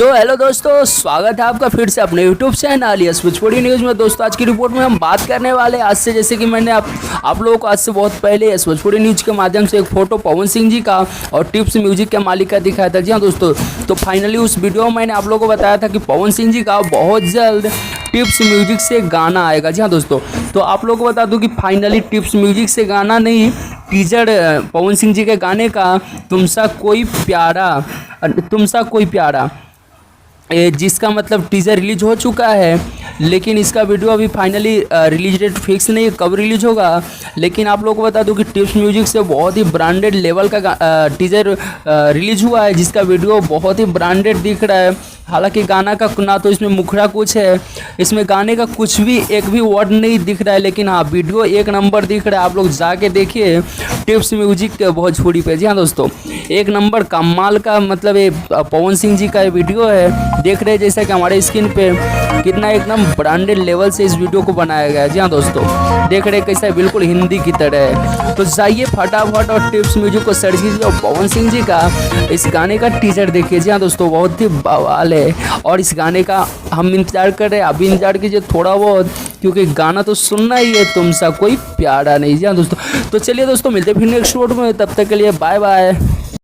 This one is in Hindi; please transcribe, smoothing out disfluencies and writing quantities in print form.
तो हेलो दोस्तों, स्वागत है आपका फिर से अपने YouTube channel yes Bhojpuri news में। दोस्तों आज की रिपोर्ट में हम बात करने वाले आज से, जैसे कि मैंने आप लोगों को आज से बहुत पहले यस भोजपुरी न्यूज़ के माध्यम से एक फ़ोटो पवन सिंह जी का और टिप्स म्यूजिक के मालिक का दिखाया था। जी हाँ दोस्तों, तो फाइनली उस वीडियो में मैंने आप लोगों को बताया था कि पवन सिंह जी का बहुत जल्द टिप्स म्यूजिक से गाना आएगा। जी हाँ दोस्तों, तो आप लोगों को बता दूं कि फाइनली टिप्स म्यूजिक से गाना नहीं, टीजर पवन सिंह जी के गाने का तुमसा कोई प्यारा जिसका मतलब टीज़र रिलीज हो चुका है, लेकिन इसका वीडियो अभी फाइनली रिलीज डेट फिक्स नहीं है कब रिलीज होगा। लेकिन आप लोगों को बता दूं कि टिप्स म्यूजिक से बहुत ही ब्रांडेड लेवल का टीज़र रिलीज हुआ है, जिसका वीडियो बहुत ही ब्रांडेड दिख रहा है। हालांकि गाना का ना तो इसमें मुखड़ा कुछ है, इसमें गाने का कुछ भी एक भी वर्ड नहीं दिख रहा है, लेकिन हाँ वीडियो एक नंबर दिख रहा है। आप लोग जाके देखिए टिप्स म्यूजिक भोजपुरी पे। जी हाँ दोस्तों, एक नंबर कमाल का मतलब ये पवन सिंह जी का ये वीडियो है। देख रहे हैं जैसा कि हमारे स्क्रीन पे कितना एकदम ब्रांडेड लेवल से इस वीडियो को बनाया गया है। जी हाँ दोस्तों, देख रहे हैं कैसा बिल्कुल हिंदी की तरह है। तो जाइए फटाफट और टिप्स म्यूजिक को सर्च कीजिए और पवन सिंह जी का इस गाने का टीजर देखिए। जी हाँ दोस्तों, बहुत ही बवाल है और इस गाने का हम इंतजार कर रहे हैं। अभी इंतजार कीजिए थोड़ा बहुत, क्योंकि गाना तो सुनना ही है, तुमसा कोई प्यारा नहीं। जी हाँ दोस्तों, तो चलिए दोस्तों मिलते हैं फिर नेक्स्ट वीडियो में, तब तक के लिए बाय बाय।